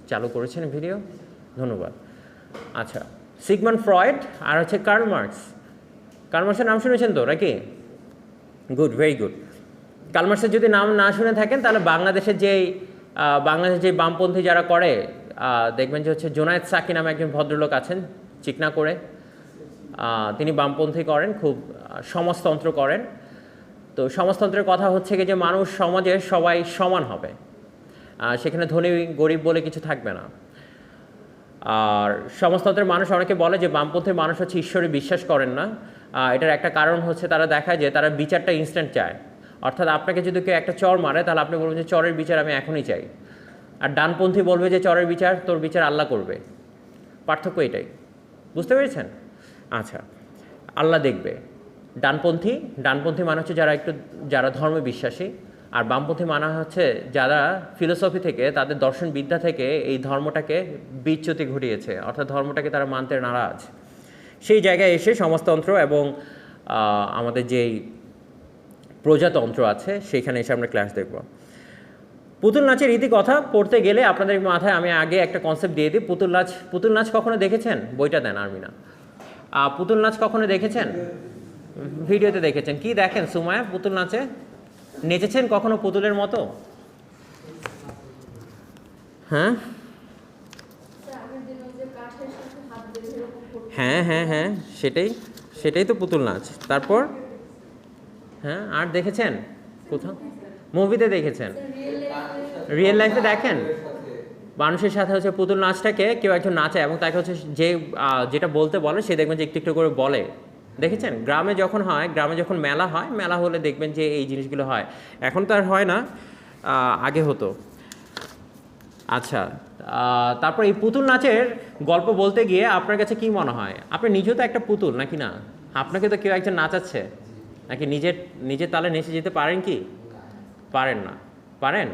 চালু করেছেন ভিডিও, ধন্যবাদ। আচ্ছা, সিগমন্ড ফ্রয়েড আর হচ্ছে কার্ল মার্কস। কার্ল মার্কসের নাম শুনেছেন তো নাকি? Good, very good. কার্ল মার্কসের যদি নাম না শুনে থাকেন তাহলে বাংলাদেশের যে বামপন্থী যারা করে দেখবেন যে হচ্ছে জোনায়েদ সাকি নামে একজন ভদ্রলোক আছেন চিকনা করে, তিনি বামপন্থী করেন, খুব সমাজতন্ত্র করেন। তো সমাজতন্ত্রের কথা হচ্ছে কি যে মানুষ সমাজে সবাই সমান হবে, সেখানে ধনী গরিব বলে কিছু থাকবে না। আর সমাজতন্ত্রের মানুষ অনেকে বলে যে বামপন্থীর মানুষ হচ্ছে ঈশ্বরে বিশ্বাস করেন না। এটার একটা কারণ হচ্ছে তারা দেখায় যে তারা বিচারটা ইনস্ট্যান্ট চায়, অর্থাৎ আপনাকে যদি কেউ একটা চর মারে তাহলে আপনি বলবেন যে চরের বিচার আমি এখনই চাই, আর ডানপন্থী বলবে যে চরের বিচার তোর বিচার আল্লাহ করবে। পার্থক্য এটাই, বুঝতে পেরেছেন? আচ্ছা, আল্লাহ দেখবে। ডানপন্থী মানে হচ্ছে যারা ধর্মে বিশ্বাসী, আর বামপন্থী মানা হচ্ছে যারা ফিলোসফি থেকে, তাদের দর্শনবিদ্যা থেকে এই ধর্মটাকে বিচ্যুতি ঘটিয়েছে, অর্থাৎ ধর্মটাকে তারা মানতে নারাজ। সেই জায়গায় এসে সমাজতন্ত্র এবং আমাদের যেই প্রজাতন্ত্র আছে সেখানে এসে আমরা ক্লাস দেখব। পুতুল নাচের ইতিকথা পড়তে গেলে আপনাদের মাথায় আমি আগে একটা কনসেপ্ট দিয়ে দিই। পুতুল নাচ কখনো দেখেছেন? বইটা দেন আর্মিনা। পুতুল নাচ কখনো দেখেছেন? ভিডিওতে দেখেছেন। কি দেখেন সুমায়া পুতুল নাচে? নেচেছেন কখনো পুতুলের মতো? হ্যাঁ হ্যাঁ হ্যাঁ হ্যাঁ, সেটাই তো পুতুল নাচ। তারপর হ্যাঁ, আর দেখেছেন কোথাও? মুভিতে দেখেছেন? রিয়েল লাইফে দেখেন? মানুষের সাথে হচ্ছে পুতুল নাচটাকে কেউ একজন নাচে এবং তাকে হচ্ছে যেটা বলতে বলে সে দেখবেন যে একটু একটু করে বলে। দেখেছেন? গ্রামে যখন মেলা হলে দেখবেন যে এই জিনিসগুলো হয়। এখন তো আর হয় না, আগে হতো। আচ্ছা, তারপর এই পুতুল নাচের গল্প বলতে গিয়ে আপনার কাছে কি মনে হয়? আপনি নিজেও তো একটা পুতুল নাকি না? আপনাকে তো কেউ একজন নাচাচ্ছে, নাকি নিজের তালে নেচে যেতে পারেন কি? পারেন না। পারেন?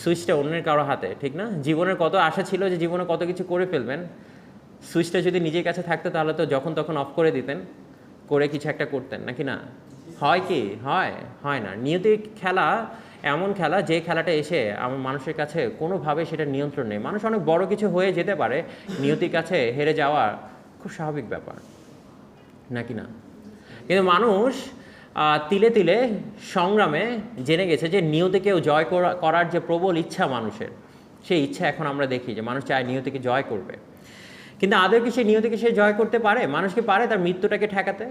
সুইচটা অন্যের কারো হাতে, ঠিক না? জীবনের কত আশা ছিল যে জীবনে কত কিছু করে ফেলবেন, সুইচটা যদি নিজের কাছে থাকতো তাহলে তো যখন তখন অফ করে দিতেন, করে কিছু একটা করতেন, নাকি না? হয় কি? হয় না। নিয়তির খেলা এমন খেলা যে খেলাটা এসে আমার মানুষের কাছে কোনোভাবে সেটা নিয়ন্ত্রণ নেই। মানুষ অনেক বড় কিছু হয়ে যেতে পারে, নিয়তির কাছে হেরে যাওয়া খুব স্বাভাবিক ব্যাপার, নাকি না? কিন্তু মানুষ তিলে তিলে সংগ্রামে জেনে গেছে যে নিয়তিকেও জয় করার যে প্রবল ইচ্ছা মানুষের, সেই ইচ্ছা এখন আমরা দেখি যে মানুষ চায় নিয়তিকে জয় করবে। কিন্তু আদৌ কি সেই নিয়তিকে সে জয় করতে পারে? মানুষ কি পারে তার মৃত্যুটাকে ঠেকাতে?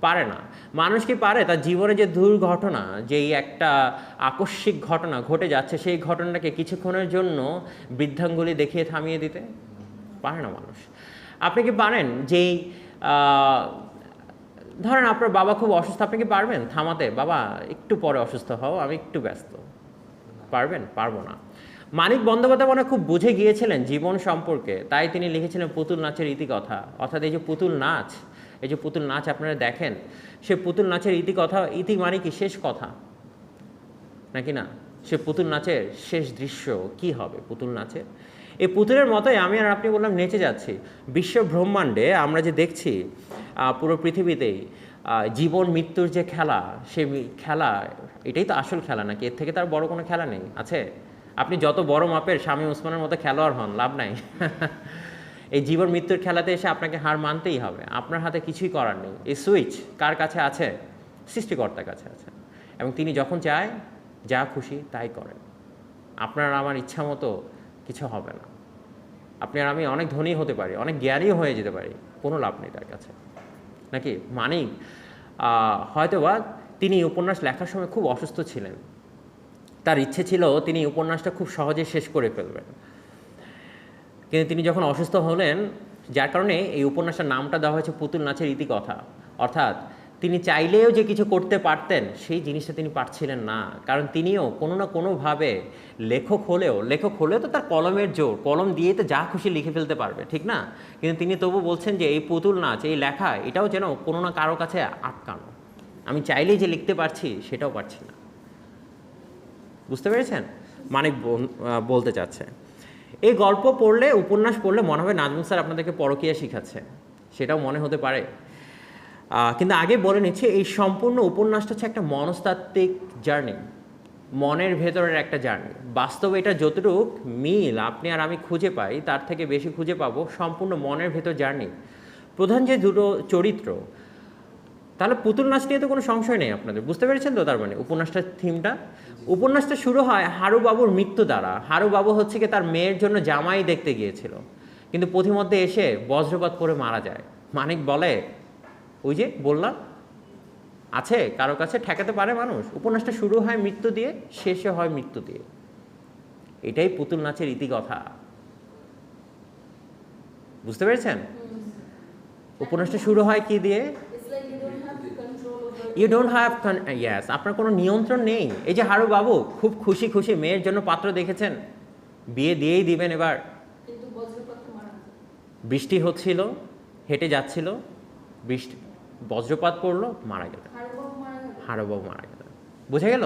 পারে না। মানুষ কি পারে তার জীবনে যে দুর্ঘটনা, যেই একটা আকস্মিক ঘটনা ঘটে যাচ্ছে, সেই ঘটনাটাকে কিছুক্ষণের জন্য বৃদ্ধাঙ্গুলি দেখিয়ে থামিয়ে দিতে? পারে না মানুষ। আপনি কি পারেন যেই ধরেন আপনার বাবা খুব অসুস্থ, আপনি কি পারবেন থামাতে? বাবা একটু পরে অসুস্থ হও, আমি একটু ব্যস্ত। পারবেন? পারবো না। মানিক বন্দ্যোপাধ্যায় মনে খুব বুঝে গিয়েছিলেন জীবন সম্পর্কে, তাই তিনি লিখেছিলেন পুতুল নাচের ইতিকথা। অর্থাৎ এই যে পুতুল নাচ আপনারা দেখেন, সে পুতুল নাচের ইতি মানে কি? শেষ কথা, নাকি না? সে পুতুল নাচের শেষ দৃশ্য কি হবে পুতুল নাচে? এই পুতুলের মতোই আমি আর আপনি বললাম নেচে যাচ্ছি। বিশ্ব ব্রহ্মাণ্ডে আমরা যে দেখছি পুরো পৃথিবীতেই জীবন মৃত্যুর যে খেলা, সে খেলা এটাই তো আসল খেলা, নাকি? এর থেকে তার বড় কোনো খেলা নেই, আছে? আপনি যত বড় মাপের স্বামী ওসমানের মতো খেলোয়াড় হন, লাভ নাই। এই জীবন মৃত্যুর খেলাতে এসে আপনাকে হার মানতেই হবে। আপনার হাতে কিছুই করার নেই। এই সুইচ কার কাছে আছে? সৃষ্টিকর্তার কাছে আছে, এবং তিনি যখন চায় যা খুশি তাই করেন। আপনার আমার ইচ্ছা মতো কিছু হবে না। আপনি আর আমি অনেক ধনী হতে পারি, অনেক জ্ঞানীও হয়ে যেতে পারি, কোনো লাভ নেই তার কাছে, নাকি? মানিক হয়তোবা তিনি উপন্যাস লেখার সময় খুব অসুস্থ ছিলেন, তার ইচ্ছে ছিল তিনি উপন্যাসটা খুব সহজে শেষ করে ফেলবেন, কিন্তু তিনি যখন অসুস্থ হলেন, যার কারণে এই উপন্যাসের নামটা দেওয়া হয়েছে পুতুল নাচের ইতিকথা। অর্থাৎ তিনি চাইলেও যে কিছু করতে পারতেন সেই জিনিসটা তিনি পারছিলেন না, কারণ তিনিও কোনো না কোনোভাবে লেখক হলেও তো তার কলমের জোর, কলম দিয়ে তো যা খুশি লিখে ফেলতে পারবে, ঠিক না? কিন্তু তিনি তবু বলছেন যে এই পুতুল নাচ, এই লেখা, এটাও যেন কোনো না কারো কাছে আটকানো। আমি চাইলেই যে লিখতে পারছি সেটাও পারছি না। বুঝতে পেরেছেন? মানিক বলতে চাচ্ছে এই গল্প পড়লে, উপন্যাস পড়লে মনে হবে নাজমুল স্যার আপনাদেরকে পরকীয়া শিখাচ্ছে, সেটাও মনে হতে পারে। কিন্তু আগে বলে নিচ্ছি, এই সম্পূর্ণ উপন্যাসটা হচ্ছে একটা মনস্তাত্ত্বিক জার্নি, মনের ভেতরের একটা জার্নি। বাস্তবে এটা যতটুকু মিল আপনি আর আমি খুঁজে পাই তার থেকে বেশি খুঁজে পাবো সম্পূর্ণ মনের ভেতর জার্নি। প্রধান যে দুটো চরিত্র, তাহলে পুতুল নাচ নিয়ে তো কোনো সংশয় নেই আপনাদের, বুঝতে পেরেছেন তো? তার মানে উপন্যাসটার থিমটা, উপন্যাসটা শুরু হয় হারুবাবুর মৃত্যু দ্বারা। হারুবাবু হচ্ছে কি তার মেয়ের জন্য জামাই দেখতে গিয়েছিল, কিন্তু পথিমধ্যে এসে বজ্রপাত করে মারা যায়। মানিক বলে, ওই যে বললাম আছে কারো কাছে ঠেকাতে পারে মানুষ। উপন্যাসটা শুরু হয় মৃত্যু দিয়ে, শেষে হয় মৃত্যু দিয়ে। এটাই পুতুল নাচের ইতিকথা, বুঝতে পেরেছেন? উপন্যাসটা শুরু হয় কি দিয়ে? ইউ ডোন্ট হ্যাভ ইয়াস, আপনার কোনো নিয়ন্ত্রণ নেই। এই যে হারু বাবু খুব খুশি খুশি মেয়ের জন্য পাত্র দেখেছেন, বিয়ে দিয়েই দিবেন এবার। বৃষ্টি হচ্ছিল, হেঁটে যাচ্ছিল, বৃষ্টি বজ্রপাত পড়লো, মারা গেলেন। হারুবাবু মারা গেলেন, বুঝে গেল?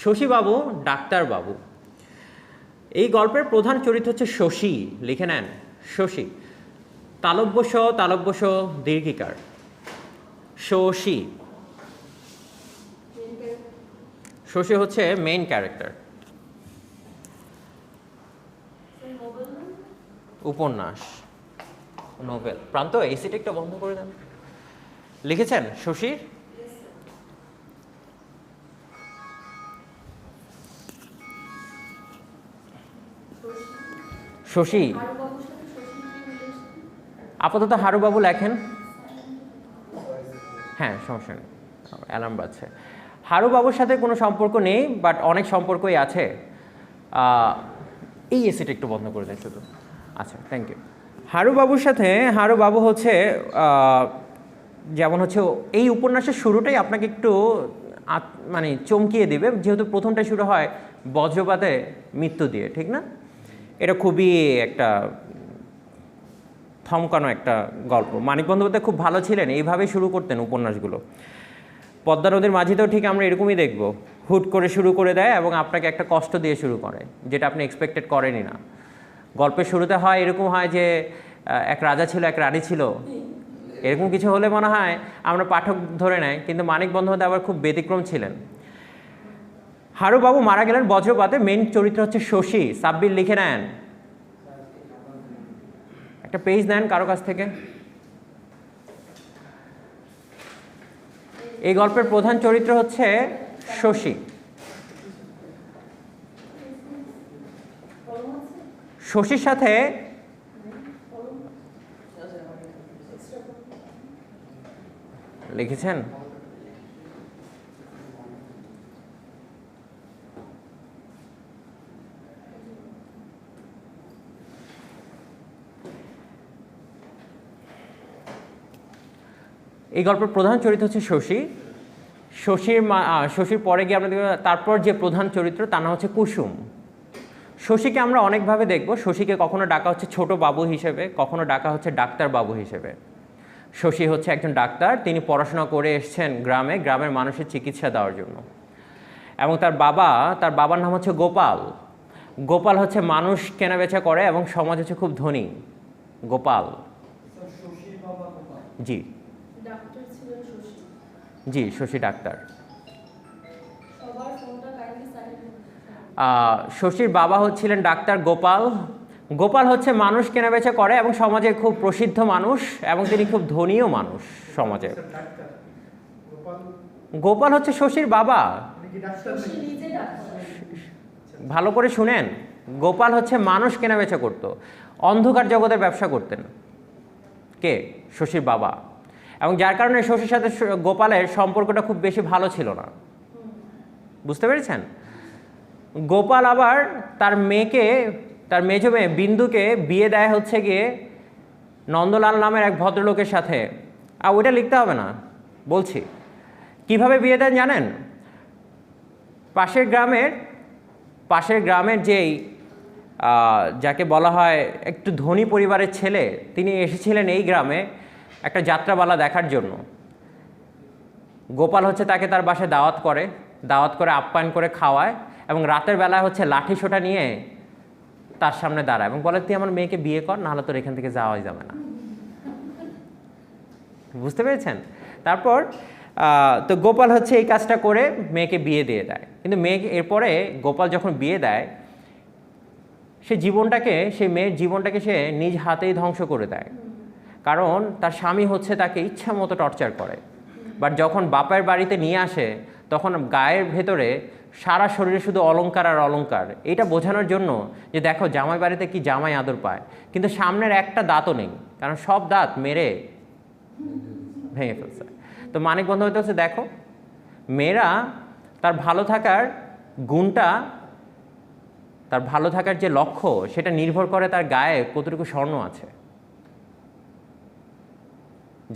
শশীবাবু ডাক্তারবাবু। এই গল্পের প্রধান চরিত্র হচ্ছে শশী, লিখে নেন শশী। তালব্য স দীর্ঘিকার, শশী। শশী হচ্ছে মেইন ক্যারেক্টার। উপন্যাস, নোবেল। প্রান্ত এসিটা একটা বন্ধ করে দেন। লিখেছেন শশীর? শশী আপাতত হারুবাবু লেখেন। হ্যাঁ, সমস্যা নেই, অ্যালার্ম বাজছে। হারুবাবুর সাথে কোনো সম্পর্ক নেই, বাট অনেক সম্পর্কই আছে। এই এসিটা একটু বন্ধ করে দেন শুধু। আচ্ছা, থ্যাংক ইউ। হারুবাবুর সাথে, হারুবাবু হচ্ছে যেমন হচ্ছে এই উপন্যাসের শুরুটাই আপনাকে একটু মানে চমকিয়ে দিবে, যেহেতু প্রথমটা শুরু হয় বজ্রপাতে মৃত্যু দিয়ে, ঠিক না? এটা খুবই একটা থমকানো একটা গল্প। মানিক বন্দ্যোপাধ্যায় খুব ভালো ছিলেন, এইভাবেই শুরু করতেন উপন্যাসগুলো। পদ্মা নদীর মাঝিতেও ঠিক আমরা এরকমই দেখব, হুট করে শুরু করে দেয় এবং আপনাকে একটা কষ্ট দিয়ে শুরু করে, যেটা আপনি এক্সপেক্টেড করেনই না। গল্পের শুরুতে হয় এরকম হয় যে এক রাজা ছিল, এক রানী ছিল, এরকম কিছু হলে মনে হয় আমরা পাঠক ধরে নেয়, কিন্তু মানিক বন্দ্যোপাধ্যায় আবার খুব ব্যতিক্রম ছিলেন। হারুবাবু মারা গেলেন বজ্রপাতে, মেইন চরিত্র হচ্ছে শশী। সাব্বির লিখে নেন, একটা পেজ নেন কারো কাছ থেকে। এই গল্পের প্রধান চরিত্র হচ্ছে শশী। শশীর সাথে লিখেছেন এই গল্পের প্রধান চরিত্র হচ্ছে শশী। শশীর পরে গিয়ে আমরা তারপর যে প্রধান চরিত্র তার নাম হচ্ছে কুসুম। শশীকে আমরা অনেকভাবে দেখব। শশীকে কখনো ডাকা হচ্ছে ছোট বাবু হিসেবে, কখনো ডাকা হচ্ছে ডাক্তার বাবু হিসেবে। শশী হচ্ছে একজন ডাক্তার, তিনি পড়াশোনা করে এসেছেন গ্রামে, গ্রামের মানুষের চিকিৎসা দেওয়ার জন্য। এবং তার বাবার নাম হচ্ছে গোপাল। গোপাল হচ্ছে মানুষ কেনাবেচা করে এবং সমাজ হচ্ছে খুব ধনী। গোপাল, জি জি, শশী ডাক্তার। শশীর বাবা হচ্ছিলেন ডাক্তার গোপাল। গোপাল হচ্ছে মানুষ কেনাবেচা করে এবং সমাজে খুব প্রসিদ্ধ মানুষ, এবং তিনি খুব ধনীও মানুষ সমাজে। গোপাল হচ্ছে শশীর বাবা। ভালো করে শুনেন, গোপাল হচ্ছে মানুষ কেনাবেচা করত, অন্ধকার জগতের ব্যবসা করতেন। কে? শশীর বাবা। এবং যার কারণে শশীর সাথে গোপালের সম্পর্কটা খুব বেশি ভালো ছিল না, বুঝতে পেরেছেন? গোপাল আবার তার মেয়েকে, তার মেজ মেয়ে বিন্দুকে বিয়ে দেয় হচ্ছে গিয়ে নন্দলাল নামের এক ভদ্রলোকের সাথে। আর ওইটা লিখতে হবে না, বলছি কিভাবে বিয়ে দেন জানেন? পাশের গ্রামের যেই যাকে বলা হয় একটু ধনী পরিবারের ছেলে, তিনি এসেছিলেন এই গ্রামে একটা যাত্রাপালা দেখার জন্য। গোপাল হচ্ছে তাকে তার বাসায় দাওয়াত করে আপ্যায়ন করে খাওয়ায়, এবং রাতের বেলায় হচ্ছে লাঠি সোটা নিয়ে তার সামনে দাঁড়ায় এবং বলে, তুই আমার মেয়েকে বিয়ে কর, নাহলে তোর এখান থেকে যাওয়াই যাবে না। বুঝতে পেরেছেন? তারপর তো গোপাল হচ্ছে এই কাজটা করে মেয়েকে বিয়ে দিয়ে দেয়। কিন্তু মেয়ে এরপরে গোপাল যখন বিয়ে দেয় সেই মেয়ের জীবনটাকে সে নিজ হাতেই ধ্বংস করে দেয়, কারণ তার স্বামী হচ্ছে তাকে ইচ্ছা মতো টর্চার করে। বাট যখন বাপের বাড়িতে নিয়ে আসে তখন গায়ের ভেতরে সারা শরীরে শুধু অলংকার আর অলংকার, এটা বোঝানোর জন্য যে দেখো জামাই বাড়িতে কি জামাই আদর পায়, কিন্তু সামনের একটা দাঁতও নেই, কারণ সব দাঁত মেরে ভেঙে ফেলছে। তো মানিক বন্দ্যোপাধ্যায় হচ্ছে দেখো মেয়েরা তার ভালো থাকার গুণটা, তার ভালো থাকার যে লক্ষ্য সেটা নির্ভর করে তার গায়ে কতটুকু স্বর্ণ আছে।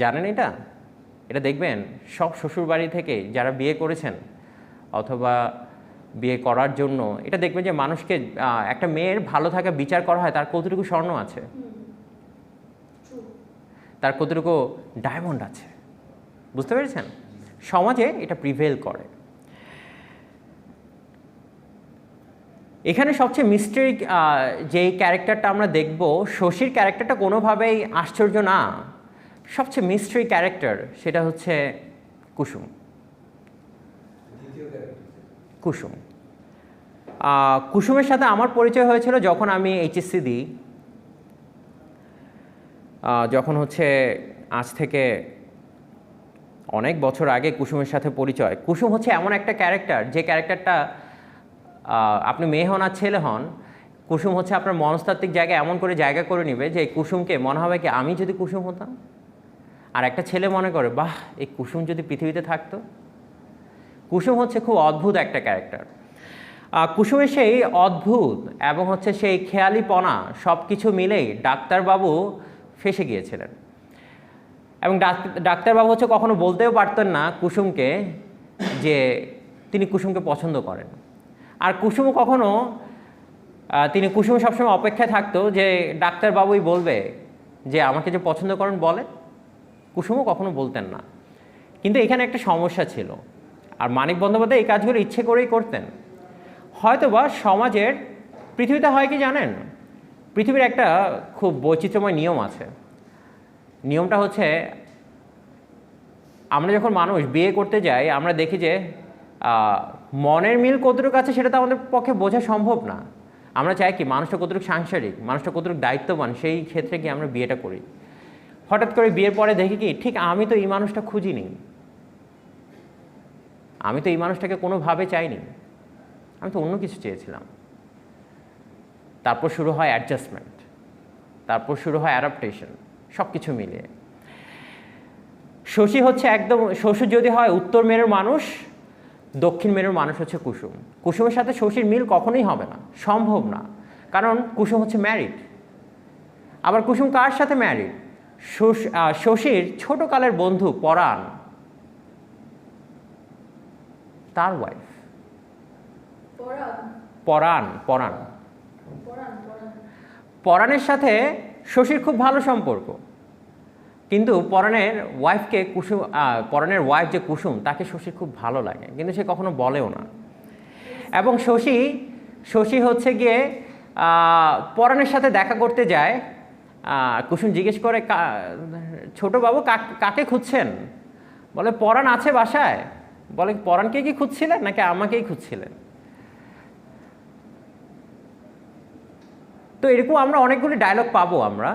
জানেন এটা দেখবেন সব শ্বশুরবাড়ি থেকে যারা বিয়ে করেছেন অথবা বিয়ে করার জন্য, এটা দেখবেন যে মানুষকে একটা মেয়ের ভালো থাকা বিচার করা হয় তার কতটুকু স্বর্ণ আছে, তার কতটুকু ডায়মন্ড আছে। বুঝতে পেরেছেন? সমাজে এটা প্রিভেল করে। এখানে সবচেয়ে মিস্ট্রি যেই ক্যারেক্টারটা আমরা দেখব, শশীর ক্যারেক্টারটা কোনোভাবেই আশ্চর্য না। সবচেয়ে মিস্ট্রি ক্যারেক্টার সেটা হচ্ছে কুসুম। কুসুমের সাথে আমার পরিচয় হয়েছিল যখন আমি এইচএসসি দিই, যখন হচ্ছে আজ থেকে অনেক বছর আগে কুসুমের সাথে পরিচয়। কুসুম হচ্ছে এমন একটা ক্যারেক্টার, যে ক্যারেক্টারটা আপনি মেয়ে হন আর ছেলে হন, কুসুম হচ্ছে আপনার মনস্তাত্ত্বিক জায়গায় এমন করে জায়গা করে নেবে যে কুসুমকে মনে হবে কি আমি যদি কুসুম হতাম। আর একটা ছেলে মনে করে বাহ এই কুসুম যদি পৃথিবীতে থাকতো। কুসুম হচ্ছে খুব অদ্ভুত একটা ক্যারেক্টার। কুসুমের সেই অদ্ভুত এবং হচ্ছে সেই খেয়ালিপনা সব কিছু মিলেই ডাক্তারবাবু ফেঁসে গিয়েছিলেন। এবং ডাক্তারবাবু হচ্ছে কখনো বলতেও পারতেন না কুসুমকে যে তিনি কুসুমকে পছন্দ করেন। আর কুসুমও কখনো কুসুম সবসময় অপেক্ষায় থাকতো যে ডাক্তারবাবুই বলবে যে আমাকে যে পছন্দ করেন বলে। কুসুমও কখনো বলতেন না। কিন্তু এখানে একটা সমস্যা ছিল, আর মানিক বন্দ্যোপাধ্যায় এই কাজগুলো ইচ্ছে করেই করতেন। হয়তোবা সমাজের, পৃথিবীতে হয় কি জানেন, পৃথিবীর একটা খুব বৈচিত্র্যময় নিয়ম আছে। নিয়মটা হচ্ছে আমরা যখন মানুষ বিয়ে করতে যাই আমরা দেখি যে মনের মিল কতটুকু আছে সেটা তো আমাদের পক্ষে বোঝা সম্ভব না। আমরা চাই কি মানুষটা কতটুকু সাংসারিক, মানুষটা কতটুকু দায়িত্ববান, সেই ক্ষেত্রে কি আমরা বিয়েটা করি। হঠাৎ করে বিয়ের পরে দেখি কি ঠিক আমি তো এই মানুষটা খুঁজিনি, আমি তো এই মানুষটাকে কোনোভাবে চাইনি, আমি তো অন্য কিছু চেয়েছিলাম। তারপর শুরু হয় অ্যাডজাস্টমেন্ট, তারপর শুরু হয় অ্যাডাপ্টেশন, সব কিছু মিলিয়ে। শশী হচ্ছে একদম, শ্বশুর যদি হয় উত্তর মেরুর মানুষ, দক্ষিণ মেরুর মানুষ হচ্ছে কুসুম। কুসুমের সাথে শশীর মিল কখনোই হবে না, সম্ভব না, কারণ কুসুম হচ্ছে ম্যারিড। আবার কুসুম কার সাথে ম্যারিড? শশীর ছোটকালের বন্ধু পরাণ, তার ওয়াইফ। পরাণের সাথে শশীর খুব ভালো সম্পর্ক, কিন্তু পরাণের ওয়াইফ যে কুসুম তাকে শশীর খুব ভালো লাগে, কিন্তু সে কখনো বলেও না। এবং শশী হচ্ছে গিয়ে পরাণের সাথে দেখা করতে যায়। কুসুম জিজ্ঞেস করে ছোট বাবু কাকে খুঁজছেন? বলে পরাণ আছে বাসায়। বলে পরাণকে কি খুঁজছিলেন নাকি আমাকেই খুঁজছিলেন? তো এরকম আমরা অনেকগুলি ডায়লগ পাবো আমরা,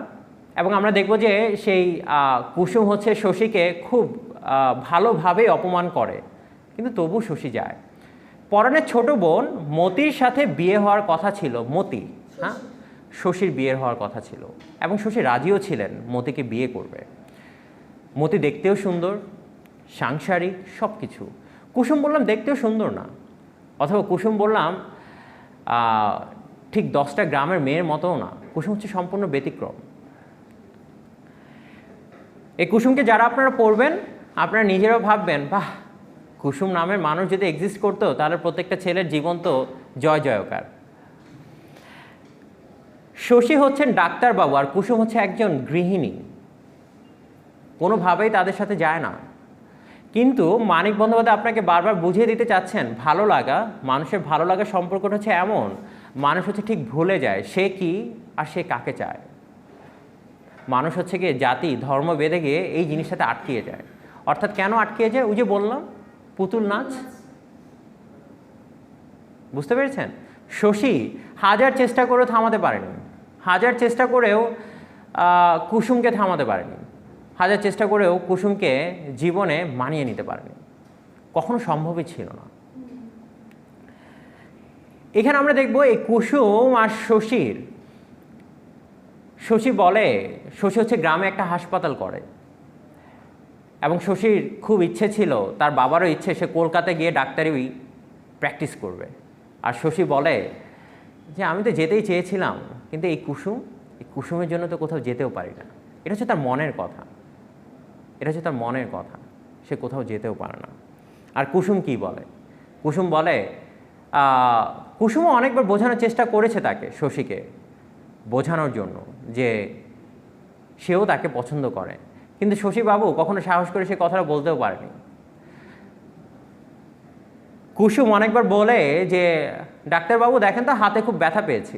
এবং আমরা দেখব যে সেই কুসুম হচ্ছে শশীকে খুব ভালোভাবে অপমান করে, কিন্তু তবু শশী যায়। পরাণের ছোট বোন মতির সাথে বিয়ে হওয়ার কথা ছিল, মতি, হ্যাঁ, শশীর বিয়ে হওয়ার কথা ছিল, এবং শশী রাজিও ছিলেন মতিকে বিয়ে করবে। মতি দেখতেও সুন্দর, সাংসারিক, সব কিছু। কুসুম বললাম দেখতেও সুন্দর না, অথবা কুসুম বললাম ঠিক 10টা গ্রামের মেয়ের মতোও না। কুসুম হচ্ছে সম্পূর্ণ ব্যতিক্রম। এই কুসুমকে যারা আপনারা পড়বেন আপনারা নিজেরাও ভাববেন বাহ, কুসুম নামের মানুষ যদি এক্সিস্ট করতো তাহলে প্রত্যেকটা ছেলের জীবন তো জয় জয়কার। শশী হচ্ছেন ডাক্তারবাবু আর কুসুম হচ্ছে একজন গৃহিণী, কোনোভাবেই তাদের সাথে যায় না। কিন্তু মানিক বন্দ্যোপাধ্যায় আপনাকে বারবার বুঝিয়ে দিতে চাচ্ছেন ভালো লাগা, মানুষের ভালো লাগার সম্পর্কটা হচ্ছে এমন, মানুষ হচ্ছে ঠিক ভুলে যায় সে কি আর সে কাকে চায়। মানুষ হচ্ছে গিয়ে জাতি ধর্ম বেঁধে গিয়ে এই জিনিসটাতে আটকিয়ে যায়। অর্থাৎ কেন আটকিয়ে যায়? ওই যে বললাম পুতুল নাচ, বুঝতে পেরেছেন? শশী হাজার চেষ্টা করেও থামাতে পারেনি, হাজার চেষ্টা করেও কুসুমকে থামাতে পারেনি, হাজার চেষ্টা করেও কুসুমকে জীবনে মানিয়ে নিতে পারেনি, কখনো সম্ভবই ছিল না। এখানে আমরা দেখব এই কুসুম আর শশী বলে, শশী হচ্ছে গ্রামে একটা হাসপাতাল করে এবং শশীর খুব ইচ্ছে ছিল, তার বাবারও ইচ্ছে সে কলকাতায় গিয়ে ডাক্তারি প্র্যাকটিস করবে। আর শশী বলে যে আমি তো যেতেই চেয়েছিলাম, কিন্তু এই কুসুমের জন্য তো কোথাও যেতেও পারি না। এটা হচ্ছে তার মনের কথা, এটা হচ্ছে তার মনের কথা, সে কোথাও যেতেও পারে না। আর কুসুম কি বলে? কুসুম বলে, কুসুমও অনেকবার বোঝানোর চেষ্টা করেছে তাকে, শশীকে বোঝানোর জন্য যে সেও তাকে পছন্দ করে, কিন্তু শশীবাবু কখনো সাহস করে সে কথাটা বলতেও পারেনি। কুসুম অনেকবার বলে যে ডাক্তারবাবু দেখেন তো হাতে খুব ব্যথা পেয়েছি,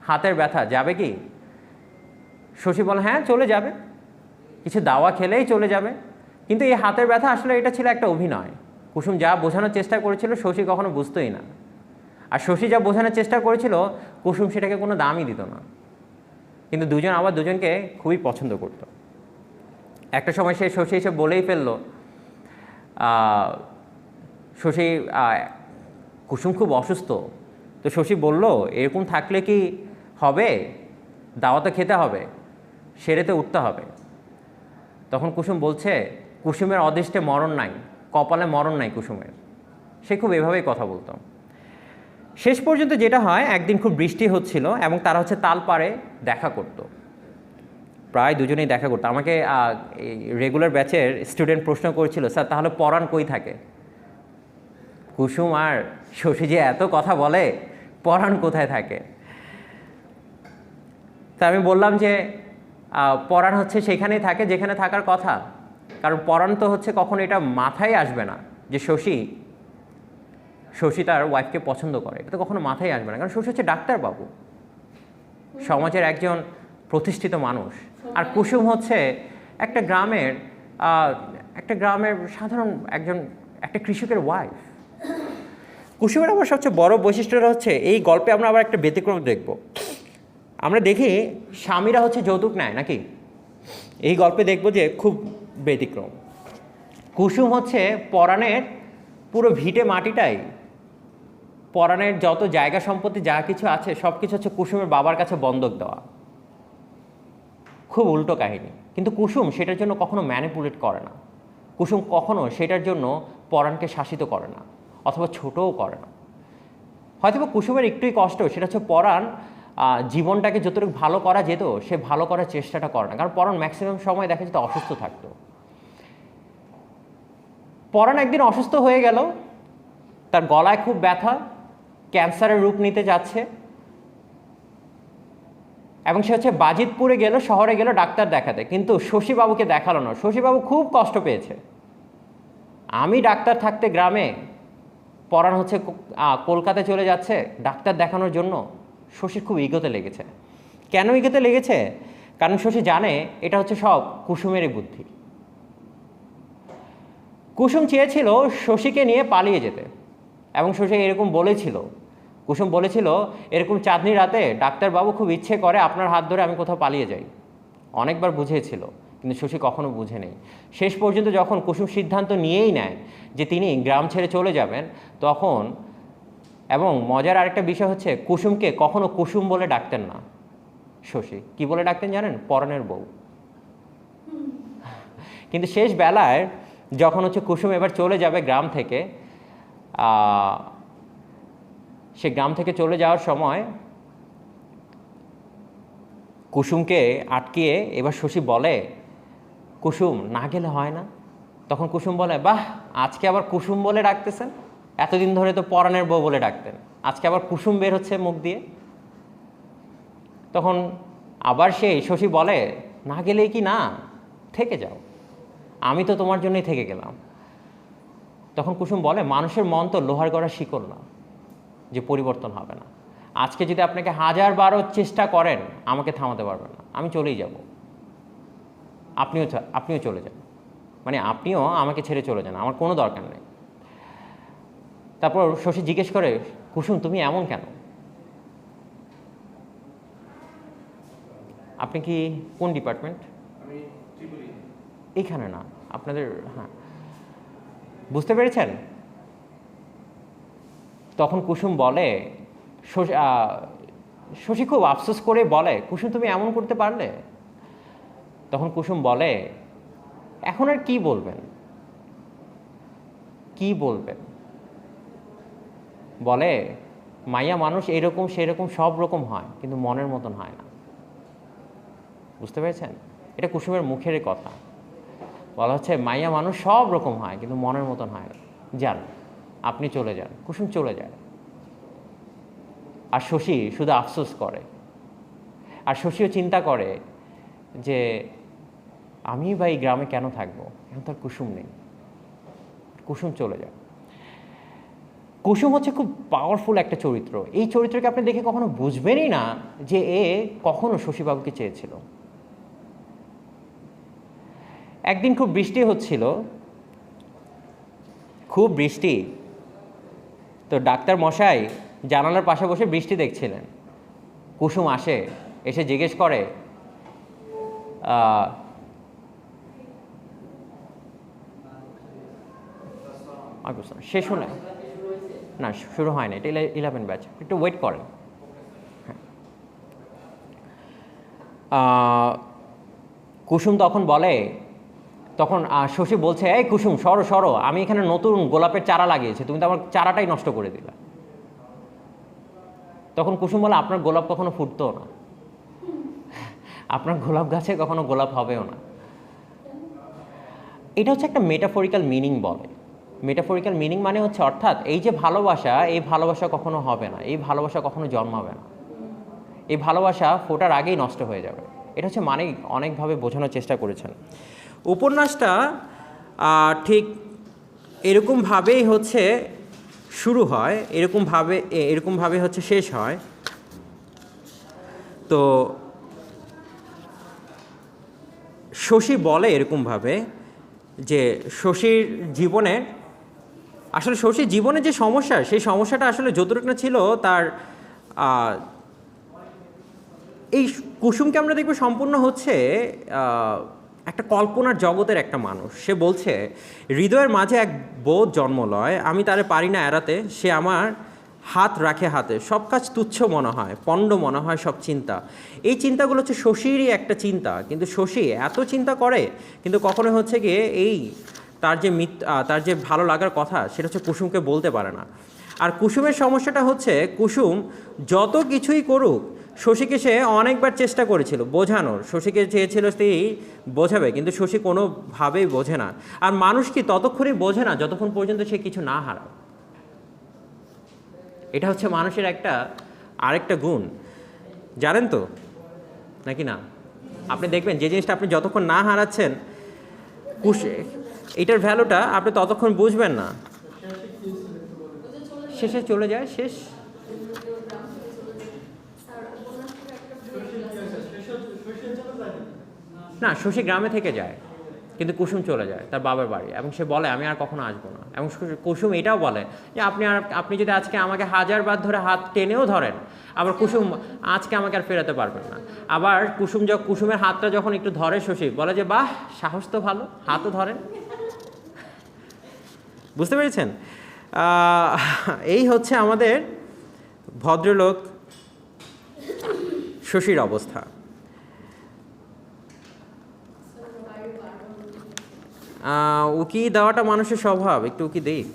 হাতের ব্যথা যাবে কি? শশী বলে হ্যাঁ চলে যাবে, কিছু দাওয়া খেলেই চলে যাবে। কিন্তু এই হাতের ব্যথা আসলে এটা ছিল একটা অভিনয়। কুসুম যা বোঝানোর চেষ্টা করেছিল শশী কখনো বুঝতোই না, আর শশী যা বোঝানোর চেষ্টা করেছিল কুসুম সেটাকে কোনো দামই দিত না। কিন্তু দুজন আবার দুজনকে খুবই পছন্দ করত। একটা সময় সে শশী এসে বলেই ফেললো, শশী কুসুম খুব অসুস্থ। তো শশী বলল এরকম থাকলে কি হবে, দাওয়াতে খেতে হবে, সেরেতে উঠতে হবে। তখন কুসুম বলছে কুসুমের অদৃষ্টে মরণ নাই, কপালে মরণ নাই কুসুমের। সে খুব এভাবেই কথা বলতো। শেষ পর্যন্ত যেটা হয়, একদিন খুব বৃষ্টি হচ্ছিল এবং তারা হচ্ছে তালপাড়ে দেখা করতো, প্রায় দুজনেই দেখা করতো। আমাকে রেগুলার ব্যাচের স্টুডেন্ট প্রশ্ন করেছিল, স্যার তাহলে পরাণ কই থাকে? কুসুম আর শশী যে এত কথা বলে, পরাণ কোথায় থাকে? তা আমি বললাম যে পরাণ হচ্ছে সেখানেই থাকে যেখানে থাকার কথা, কারণ পরাণ তো হচ্ছে কখনো এটা মাথায় আসবে না যে শশী তার ওয়াইফকে পছন্দ করে, এটা তো কখনো মাথায় আসবে না, কারণ শশী হচ্ছে ডাক্তারবাবু, সমাজের একজন প্রতিষ্ঠিত মানুষ। আর কুসুম হচ্ছে একটা গ্রামের সাধারণ একটা কৃষকের ওয়াইফ। কুসুমের আবার সবচেয়ে বড় বৈশিষ্ট্যটা হচ্ছে, এই গল্পে আমরা আবার একটা ব্যতিক্রম দেখব। আমরা দেখি স্বামীরা হচ্ছে যৌতুক নেয় নাকি, এই গল্পে দেখব যে খুব ব্যতিক্রম। কুসুম হচ্ছে পরাণের পুরো ভিটে মাটিটাই, পরাণের যত জায়গা সম্পত্তি যা কিছু আছে সব কিছু হচ্ছে কুসুমের বাবার কাছে বন্ধক দেওয়া। খুব উল্টো কাহিনী। কিন্তু কুসুম সেটার জন্য কখনো ম্যানিপুলেট করে না, কুসুম কখনো সেটার জন্য পরাণকে শাসিত করে না অথবা ছোটও করে না। হয়তো কুসুমের একটুই কষ্ট, সেটা হচ্ছে পরাণ জীবনটাকে যতটুকু ভালো করা যেত সে ভালো করার চেষ্টাটা করে না, কারণ পরাণ ম্যাক্সিমাম সময় দেখা যেত অসুস্থ থাকতো। পরাণ একদিন অসুস্থ হয়ে গেল, তার গলায় খুব ব্যথা, ক্যান্সারের রূপ নিতে যাচ্ছে, এবং সে হচ্ছে বাজিতপুরে গেল, শহরে গেল ডাক্তার দেখাতে, কিন্তু শশীবাবুকে দেখালো না। শশীবাবু খুব কষ্ট পেয়েছে, আমি ডাক্তার থাকতে গ্রামে, পরাণ হচ্ছে কলকাতায় চলে যাচ্ছে ডাক্তার দেখানোর জন্য। শশীর খুব ইগোতে লেগেছে। কেন ইগোতে লেগেছে? কারণ শশী জানে এটা হচ্ছে সব কুসুমেরই বুদ্ধি। কুসুম চেয়েছিল শশীকে নিয়ে পালিয়ে যেতে, এবং শশী এরকম বলেছিল, কুসুম বলেছিল এরকম চাঁদনি রাতে ডাক্তারবাবু খুব ইচ্ছে করে আপনার হাত ধরে আমি কোথাও পালিয়ে যাই। অনেকবার বুঝিয়েছিল, কিন্তু শশী কখনো বুঝে নেই। শেষ পর্যন্ত যখন কুসুম সিদ্ধান্ত নিয়েই নেয় যে তিনি গ্রাম ছেড়ে চলে যাবেন, তখন, এবং মজার আরেকটা বিষয় হচ্ছে কুসুমকে কখনো কুসুম বলে ডাকতেন না শশী। কি বলে ডাকতেন জানেন? পরাণের বউ। কিন্তু শেষ বেলায় যখন হচ্ছে কুসুম এবার চলে যাবে গ্রাম থেকে, সে গ্রাম থেকে চলে যাওয়ার সময় কুসুমকে আটকিয়ে এবার শশী বলে, কুসুম না গেলে হয় না? তখন কুসুম বলে, বাহ আজকে আবার কুসুম বলে ডাকতেছেন, এতদিন ধরে তো পরাণের বউ বলে ডাকতেন, আজকে আবার কুসুম বের হচ্ছে মুখ দিয়ে। তখন আবার শশী বলে, না গেলেই কি না, থেকে যাও, আমি তো তোমার জন্যই থেকে গেলাম। তখন কুসুম বলে, মানুষের মন তো লোহার গড়া শিকল না যে পরিবর্তন হবে না। আজকে যদি আপনাকে 1000 চেষ্টা করেন আমাকে থামাতে পারবেন না, আমি চলেই যাব, আপনিও চলে যান, মানে আপনিও আমাকে ছেড়ে চলে যান, আমার কোনো দরকার নেই। তারপর শশী জিজ্ঞেস করে, কুসুম তুমি এমন কেন? আপনি কি কোন ডিপার্টমেন্ট? এইখানে না, আপনাদের, হ্যাঁ, বুঝতে পেরেছেন? তখন কুসুম বলে, শশী খুব আফসোস করে বলে, কুসুম তুমি এমন করতে পারলে? তখন কুসুম বলে, এখন আর কি বলবেন, কি বলবেন? বলে, মাইয়া মানুষ এরকম সেরকম সব রকম হয়, কিন্তু মনের মতন হয় না। বুঝতে পেরেছেন? এটা কুসুমের মুখের কথা। বলা হচ্ছে মাইয়া মানুষ সব রকম হয়, কিন্তু মনের মতন হয় না। যান, আপনি চলে যান। কুসুম চলে যায়। আর শশী শুধু আফসোস করে। আর শশীও চিন্তা করে যে আমি বা এই গ্রামে কেন থাকবো, এখন তো আর কুসুম নেই। কুসুম চলে যায়। কুসুম হচ্ছে খুব পাওয়ারফুল একটা চরিত্র। এই চরিত্রকে আপনি দেখে কখনো বুঝবেনই না যে এ কখনো শশীবাবুকে চেয়েছিল। একদিন খুব বৃষ্টি হচ্ছিল, খুব বৃষ্টি। তো ডাক্তার মশাই জানালার পাশে বসে বৃষ্টি দেখছিলেন। কুসুম আসে, এসে জিজ্ঞেস করে, শেষ হলে না, শুরু হয় না, এটা 11 ব্যাচ, একটু ওয়েট করেন। কুসুম তখন বলে, তখন শশী বলছে, এই কুসুম সরো সরো, আমি এখানে নতুন গোলাপের চারা লাগিয়েছি, তুমি তো আমার চারাটাই নষ্ট করে দিলা। তখন কুসুম বলে, আপনার গোলাপ কখনো ফুটতো না, আপনার গোলাপ গাছে কখনো গোলাপ হবেও না। এটা হচ্ছে একটা মেটাফরিক্যাল মিনিং বলে। মেটাফরিক্যাল মিনিং মানে হচ্ছে, অর্থাৎ এই যে ভালোবাসা, এই ভালোবাসা কখনো হবে না, এই ভালোবাসা কখনো জন্মাবে না, এই ভালোবাসা ফোটার আগেই নষ্ট হয়ে যাবে। এটা হচ্ছে মানে অনেকভাবে বোঝানোর চেষ্টা করেছেন। উপন্যাসটা ঠিক এরকমভাবেই হচ্ছে শুরু হয়, এরকমভাবে হচ্ছে শেষ হয়। তো শশী বলে এরকমভাবে যে শশীর জীবনে, আসলে শশীর জীবনে যে সমস্যা, সেই সমস্যাটা আসলে যতটুকু না ছিল তার, এই কুসুমকে আমরা দেখব সম্পূর্ণ হচ্ছে একটা কল্পনার জগতের একটা মানুষ। সে বলছে, হৃদয়ের মাঝে এক বোধ জন্ম লয়, আমি তারে পারি না এড়াতে, সে আমার হাত রাখে হাতে, সব কাজ তুচ্ছ মনে হয়, পণ্ড মনে হয় সব চিন্তা। এই চিন্তাগুলো হচ্ছে শশীরই একটা চিন্তা, কিন্তু শশী এত চিন্তা করে, কিন্তু কখনো হচ্ছে গিয়ে এই তার যে ভালো লাগার কথা, সেটা হচ্ছে কুসুমকে বলতে পারে না। আর কুসুমের সমস্যাটা হচ্ছে, কুসুম যত কিছুই করুক, শশীকে সে অনেকবার চেষ্টা করেছিল বোঝানোর, শশীকে চেয়েছিল সেই বোঝাবে, কিন্তু শশী কোনোভাবেই বোঝে না। আর মানুষ কি ততক্ষণই বোঝে না যতক্ষণ পর্যন্ত সে কিছু না হারায়। এটা হচ্ছে মানুষের আরেকটা গুণ, জানেন তো নাকি না? আপনি দেখবেন যে জিনিসটা আপনি যতক্ষণ না হারাচ্ছেন, এটার ভ্যালুটা আপনি ততক্ষণ বুঝবেন না। শেষে চলে যায়, শেষ। না, শশী গ্রামে থেকে যায়, কিন্তু কুসুম চলে যায় তার বাবার বাড়ি, এবং সে বলে আমি আর কখনো আসবো না। এবং কুসুম এটাও বলে যে আপনি যদি আজকে আমাকে 1000 বার ধরে হাত টেনেও ধরেন, আবার কুসুম আজকে আমাকে আর ফেরাতে পারবেন না। আবার কুসুমের হাতটা যখন একটু ধরে, শশী বলে যে বাহ, সাহস তো ভালো, হাতও ধরেন। বুঝতে পেরেছেন? এই হচ্ছে আমাদের ভদ্রলোক শশীর অবস্থা। উকি দেওয়াটা মানুষের স্বভাব, একটু উকি দেখ।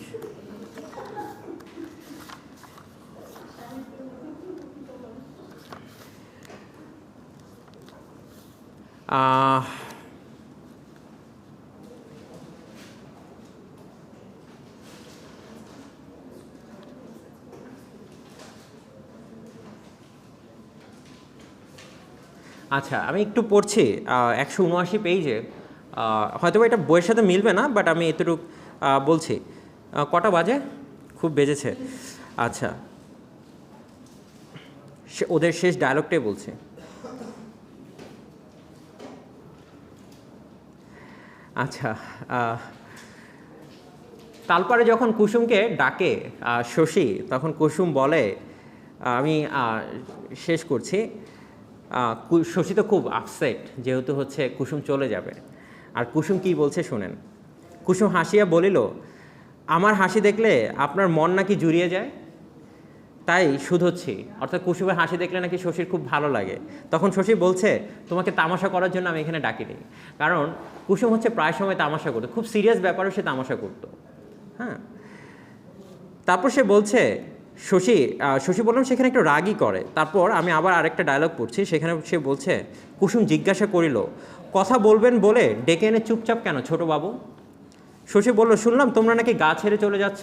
আচ্ছা, আমি একটু পড়ছি 179 পেজে, হয়তো এটা বইয়ের সাথে মিলবে না, বাট আমি এতটুকু বলছি। কটা বাজে? খুব বেজেছে। আচ্ছা, ওদের শেষ ডায়লগটাই বলছি। আচ্ছা, তালপাড়ে যখন কুসুমকে ডাকে শশী, তখন কুসুম বলে, আমি শেষ করছি, শশী তো খুব আপসেট, যেহেতু হচ্ছে কুসুম চলে যাবে। আর কুসুম কি বলছে শুনেন। কুসুম হাসিয়া বলিল, আমার হাসি দেখলে আপনার মন নাকি জুড়িয়ে যায়, তাই শুধোচ্ছি। অর্থাৎ কুসুমের হাসি দেখলে নাকি শশীর খুব ভালো লাগে। তখন শশী বলছে, তোমাকে তামাশা করার জন্য আমি এখানে ডাকিনি। কারণ কুসুম হচ্ছে প্রায় সময় তামাশা করতো, খুব সিরিয়াস ব্যাপারেও সে তামাশা করতো। হ্যাঁ, তারপর সে বলছে, শশী বললাম সেখানে একটু রাগই করে। তারপর আমি আবার আরেকটা ডায়লগ পড়ছি, সেখানে সে বলছে, কুসুম জিজ্ঞাসা করিল, কথা বলবেন বলে ডেকে এনে চুপচাপ কেন ছোট বাবু? শশী বলল, শুনলাম তোমরা নাকি গা ছেড়ে চলে যাচ্ছ,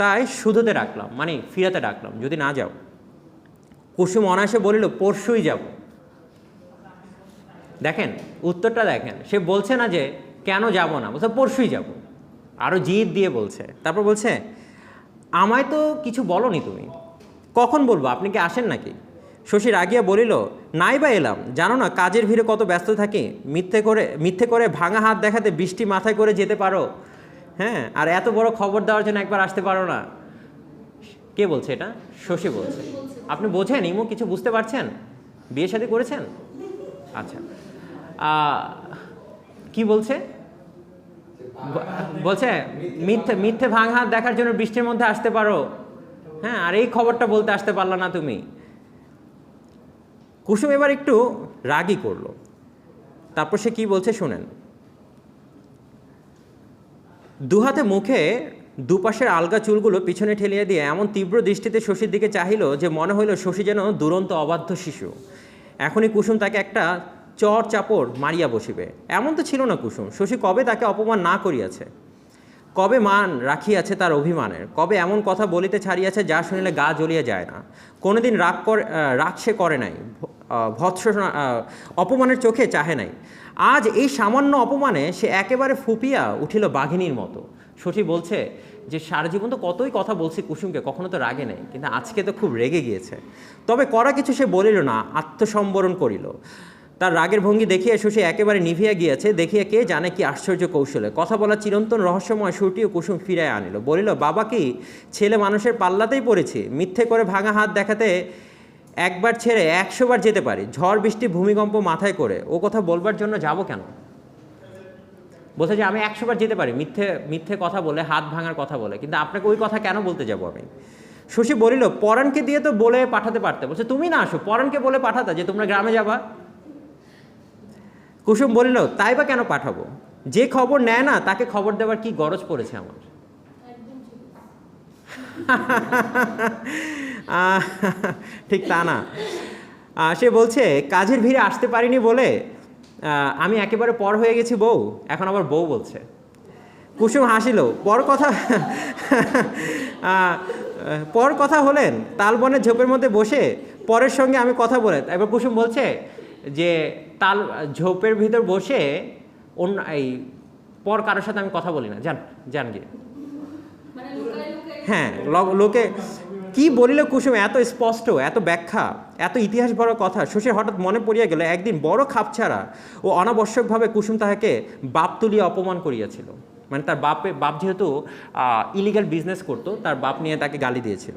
তাই শুধোতে ডাকলাম, মানে ফিরাতে ডাকলাম, যদি না যাও। কুসুম অনায়াসে বলিল, পরশুই যাব। দেখেন উত্তরটা দেখেন, সে বলছে না যে কেন যাব না, বলছে পরশুই যাব, আরও জিদ দিয়ে বলছে। তারপর বলছে, আমায় তো কিছু বলনি তুমি, কখন বলবো, আপনি কি আসেন নাকি? শশী রাগিয়া বলিল, নাই বা এলাম, জানো না কাজের ভিড়ে কত ব্যস্ত থাকি, মিথ্যে করে ভাঙা হাত দেখাতে বৃষ্টি মাথায় করে যেতে পারো, হ্যাঁ, আর এত বড় খবর দেওয়ার জন্য একবার আসতে পারো না। কে বলছে এটা? শশী বলছে। আপনি বোঝেন ইমু, কিছু বুঝতে পারছেন? বিয়ে শাদী করেছেন? আচ্ছা, কি বলছে? বলছে মিথ্যে ভাঙা হাত দেখার জন্য বৃষ্টির মধ্যে আসতে পারো, হ্যাঁ, আর এই খবরটা বলতে আসতে পারলা না তুমি। কুসুম এবার একটু রাগই করলো। তারপর সে কি বলছে শুনেন। দুহাতে মুখে দুপাশের আলগা চুলগুলো পিছনে ঠেলিয়ে দিয়ে এমন তীব্র দৃষ্টিতে শশীর দিকে চাহিল যে মনে হইল শশী যেন দুরন্ত অবাধ্য শিশু। এখনই কুসুম তাকে একটা চর চাপড় মারিয়া বসিবে, এমন তো ছিল না কুসুম। শশী কবে তাকে অপমান না করিয়াছে, কবে মান রাখিয়াছে তার অভিমানের, কবে এমন কথা বলিতে ছাড়িয়াছে যা শুনিলে গা জ্বলিয়া যায় না। কোনোদিন রাগ সে করে নাই, ভৎসনা অপমানের চোখে চাহে নাই। আজ এই সামান্য অপমানে সে একেবারে ফুপিয়া উঠিল বাঘিনীর মতো। শশী বলছে যে সারা জীবন তো কতই কথা বলছি কুসুমকে, কখনো তো রাগে নেই, কিন্তু আজকে তো খুব রেগে গিয়েছে। তবে করা কিছু সে বলিল না, আত্মসম্বরণ করিল। তার রাগের ভঙ্গি দেখিয়া শশী একেবারে নিভিয়া গিয়াছে, দেখিয়া কে জানে কি আশ্চর্য কৌশলে কথা বলার চিরন্তন রহস্যময় সুরটিও কুসুম ফিরায় আনিল। বলিল, বাবা কি ছেলে মানুষের পাল্লাতেই পড়েছি, মিথ্যে করে ভাঙা হাত দেখাতে একবার ছেড়ে 100 বার যেতে পারি, ঝড় বৃষ্টি ভূমিকম্প মাথায় করে ও কথা বলবার জন্য যাব কেন? বলছে যে আমি 100 বার যেতে পারি মিথ্যে কথা বলে, হাত ভাঙার কথা বলে, কিন্তু আপনাকে ওই কথা কেন বলতে যাব আমি? শশী বলিল, পরাণকে দিয়ে তো বলে পাঠাতে পারতে। বলছে, তুমি না আসো, পরাণকে বলে পাঠাতা যে তোমরা গ্রামে যাবা। কুসুম বলিল, তাই বা কেন পাঠাবো, যে খবর নেয় না তাকে খবর দেওয়ার কি গরজ পড়েছে আমার? ঠিক তা না। সে বলছে, কাজের ভিড়ে আসতে পারিনি বলে আমি একেবারে পর হয়ে গেছি বউ, এখন আবার বউ বলছে। কুসুম হাসিল। পর কথা হলেন তালবনের ঝোপের মধ্যে বসে, পরের সঙ্গে আমি কথা বলে। এবার কুসুম বলছে যে তাল ঝোপের ভিতর বসে অন্য এই পর কারোর সাথে আমি কথা বলি না, জান গিয়ে। হ্যাঁ, লোকে কি বলিল কুসুম, এত স্পষ্ট, এত ব্যাখ্যা, এত ইতিহাস ভরা কথা। শশীর হঠাৎ মনে পড়িয়া গেল একদিন বড় খাপছাড়া ও অনাবশ্যকভাবে কুসুম তাহাকে বাপ তুলিয়া অপমান করিয়াছিল। মানে তার বাপ যেহেতু ইলিগাল বিজনেস করতো, তার বাপ নিয়ে তাকে গালি দিয়েছিল।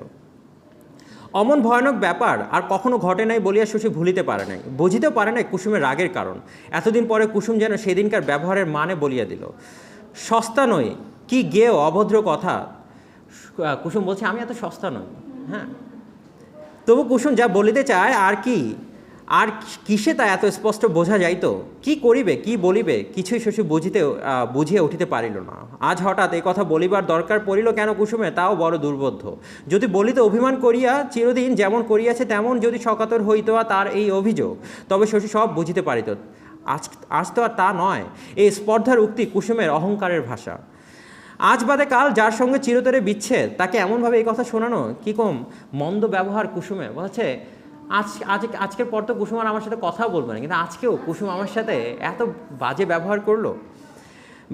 অমন ভয়ানক ব্যাপার আর কখনো ঘটে নাই বলিয়া শশী ভুলিতে পারে নাই, বুঝিতেও পারে নাই কুসুমের রাগের কারণ। এতদিন পরে কুসুম যেন সেদিনকার ব্যবহারের মানে বলিয়া দিল। সস্তা নই, কি গেও অভদ্র কথা। কুসুম বলছে, আমি এত সস্তা নই। হ্যাঁ, তবু কুসুম যা বলিতে চায় আর কিসে তা এত স্পষ্ট বোঝা যাইত। কি করিবে কি বলিবে কিছুই শশী বুঝিয়ে উঠিতে পারিল না। আজ হঠাৎ এই কথা বলিবার দরকার পড়িল কেন কুসুমে, তাও বড় দুর্বোধ্য। যদি বলিতে অভিমান করিয়া চিরদিন যেমন করিয়াছে তেমন যদি সকাতর হইত তার এই অভিযোগ, তবে শশী সব বুঝিতে পারিত। আজ তো আর তা নয়। এই স্পর্ধার উক্তি কুসুমের অহংকারের ভাষা। আজ বাদে কাল যার সঙ্গে চিরতরে বিচ্ছেদ, তাকে এমনভাবে এই কথা শোনানো কি কম মন্দ ব্যবহার কুসুমে। বলছে আজকের পর তো কুসুম আর আমার সাথে কথা বলবে না, কিন্তু আজকেও কুসুম আমার সাথে এত বাজে ব্যবহার করলো।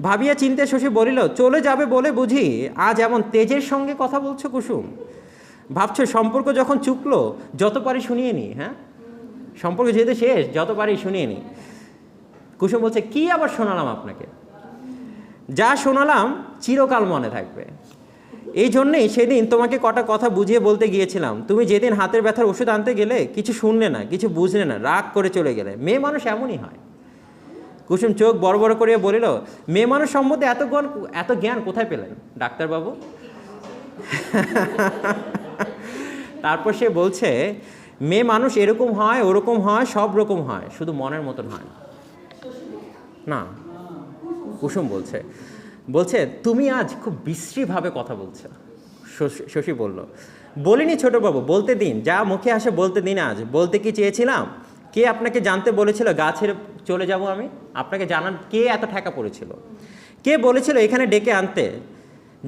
ভাবিয়া চিন্তে শশী বলিল, চলে যাবে বলে বুঝি আজ এমন তেজের সঙ্গে কথা বলছো কুসুম? ভাবছো সম্পর্ক যখন চুকলো যত পারি শুনিয়ে নি। হ্যাঁ, সম্পর্ক যেহেতু শেষ, যত পারি শুনিয়ে নি। কুসুম বলছে, কি আবার শোনালাম আপনাকে? যা শোনালাম চিরকাল মনে থাকবে। এই জন্যেই সেদিন তোমাকে কটা কথা বুঝিয়ে বলতে গিয়েছিলাম। তুমি যেদিন হাতের ব্যথার ওষুধ আনতে গেলে কিছু শুনলে না, কিছু বুঝলে না, রাগ করে চলে গেলে। মেয়ে মানুষ এমনই হয়। কুসুম চোখ বড় বড় করিয়া বলিল, মেয়ে মানুষ সম্বন্ধে এত জ্ঞান কোথায় পেলেন ডাক্তারবাবু? তারপর সে বলছে, মেয়ে মানুষ এরকম হয়, ওরকম হয়, সব রকম হয়, শুধু মনের মতন হয় না। কুসুম বলছে তুমি আজ খুব বিশ্রীভাবে কথা বলছো। শশী বলল, বলিনি ছোটবাবু, বলতে দিন, যা মুখে আসে বলতে দিন। আজ বলতে কি চেয়েছিলাম? কে আপনাকে জানতে বলেছিল গা ছেড়ে চলে যাব আমি? আপনাকে জানান কে এত ঠেকা পড়েছিল? কে বলেছিল এখানে ডেকে আনতে?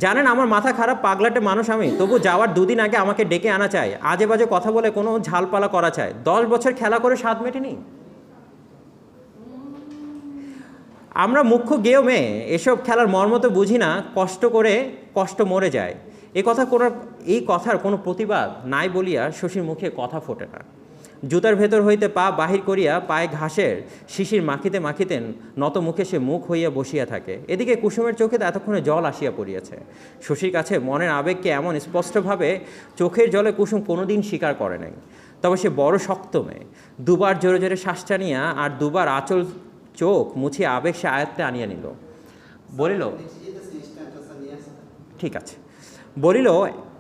জানেন আমার মাথা খারাপ, পাগলাটে মানুষ আমি, তবু যাওয়ার দুদিন আগে আমাকে ডেকে আনা চাই। আজে বাজে কথা বলে কোনো ঝালপালা করা চাই। 10 বছর খেলা করে স্বাদ মেটেনি। আমরা মুখ্য গেয়েও মেয়ে, এসব খেলার মর্ম তো বুঝি না, কষ্ট মরে যায়। এই কথার কোনো প্রতিবাদ নাই বলিয়া শশীর মুখে কথা ফোটে না। জুতার ভেতর হইতে পা বাহির করিয়া পায়ে ঘাসের শিশির মাখিতে মাখিতে নত মুখে সে মুখ হইয়া বসিয়া থাকে। এদিকে কুসুমের চোখে এতক্ষণে জল আসিয়া পড়িয়াছে। শশীর কাছে মনের আবেগকে এমন স্পষ্টভাবে চোখের জলে কুসুম কোনোদিন স্বীকার করে নাই। তবে সে বড় শক্ত মেয়ে। দুবার জোরে জোরে শ্বাস টানিয়া আর দুবার আঁচল চোখ মুছিয়া আবেগ সে আয়ত্তে আনিয়া নিল। বলিল, ঠিক আছে। বলিল,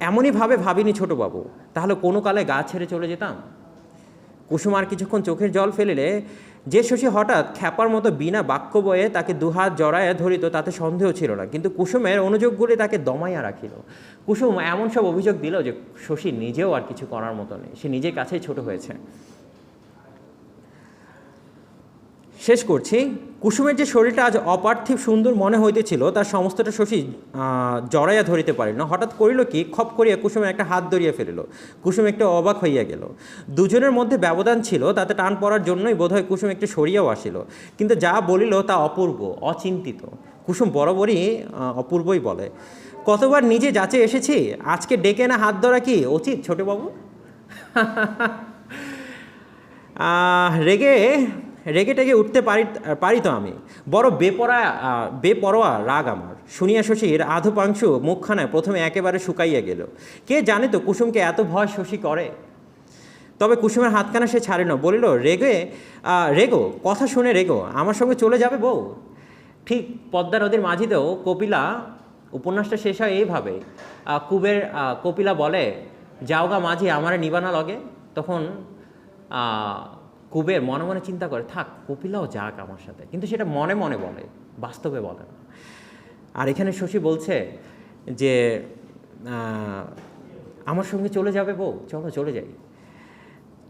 এমনই ভাবে ভাবিনি ছোটবাবু, তাহলে কোনো কালে গা ছেড়ে চলে যেতাম। কুসুম আর কিছুক্ষণ চোখের জল ফেলিলে যে শশী হঠাৎ খ্যাপার মতো বিনা বাক্য বয়ে তাকে দুহাত জড়াইয়া ধরিত, তাতে সন্দেহ ছিল না। কিন্তু কুসুমের অনুযোগগুলি তাকে দমাইয়া রাখিল। কুসুম এমন সব অভিযোগ দিল যে শশী নিজেও আর কিছু করার মতো নেই, সে নিজের কাছেই ছোট হয়েছে। শেষ করছি। কুসুমের যে শরীরটা আজ অপার্থিব সুন্দর মনে হইতেছিল, তার সমস্তটা শশী জড়াইয়া ধরিতে পারিল না। হঠাৎ করিল কি, খপ করিয়া কুসুমের একটা হাত ধরিয়া ফেলিল। কুসুম একটু অবাক হইয়া গেল। দুজনের মধ্যে ব্যবধান ছিল, তাতে টান পড়ার জন্যই বোধহয় কুসুম একটু সরিয়াও আসিল। কিন্তু যা বলিল তা অপূর্ব, অচিন্তিত। কুসুম বরাবরই অপূর্বই বলে। কতবার নিজে যাচে এসেছি, আজকে ডেকে না হাত ধরা কি উচিত ছোটবাবু? রেগে টেগে উঠতে পারি তো আমি। বড় বেপরোয়া রাগ আমার। শুনিয়া শশীর আধুপাংশু মুখখানায় প্রথমে একেবারে শুকাইয়া গেল। কে জানে তো কুসুমকে এত ভয় শশী করে। তবে কুসুমের হাতখানা সে ছাড়ে না। বলিল, রেগো, কথা শুনে রেগো, আমার সঙ্গে চলে যাবে বউ? ঠিক পদ্মা নদীর মাঝিতেও কপিলা উপন্যাসটা শেষ হয় এইভাবে। কপিলা বলে, যাওগা মাঝি আমারে নিবানা লগে। তখন কুবের মনে মনে চিন্তা করে, থাক কপিলাও যাক আমার সাথে, কিন্তু সেটা মনে মনে বলে, বাস্তবে বলে না। আর এখানে শশী বলছে যে আমার সঙ্গে চলে যাবে বউ, চলো চলে যাই।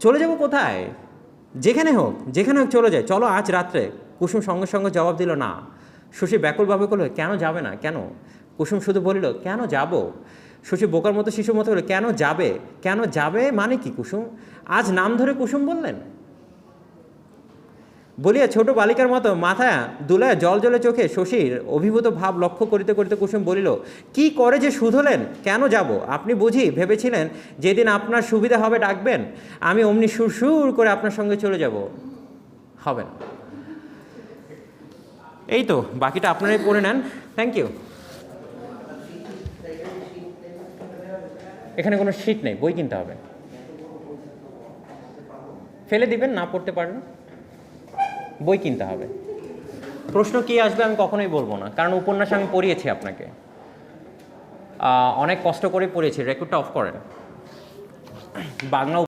চলে যাব কোথায়? যেখানে হোক চলে যায়, চলো আজ রাত্রে। কুসুম সঙ্গে সঙ্গে জবাব দিল না। শশী ব্যাকুলভাবে বলল, কেন যাবে না, কেন? কুসুম শুধু বলিল, কেন যাব? শশী বোকার মতো শিশুর মতো বলল, কেন যাবে মানে কি কুসুম? আজ নাম ধরে কুসুম বললেন বলিয়া ছোট বালিকার মতো মাথা দুলায় জল জলে চোখে শশীর অভিভূত ভাব লক্ষ্য করিতে করিতে কুসুম বলিল, কি করে যে শুধলেন? কেন যাব? আপনি বুঝি ভেবেছিলেন যেদিন আপনার সুবিধা হবে ডাকবেন, আমি অমনি সুর করে আপনার সঙ্গে চলে যাব? হবে না। এই তো, বাকিটা আপনারাই পড়ে নেন। Thank you. এখানে কোনো শীট নেই, বই কিনতে হবে। ফেলে দিবেন, না পড়তে পারেন, বই কিনতে হবে। প্রশ্ন কি আসবে আমি কখনোই বলবো না, কারণ উপন্যাস আমি পড়িয়েছি আপনাকে, অনেক কষ্ট করে পড়িয়েছি। রেকর্ডটা অফ করেন। বাংলা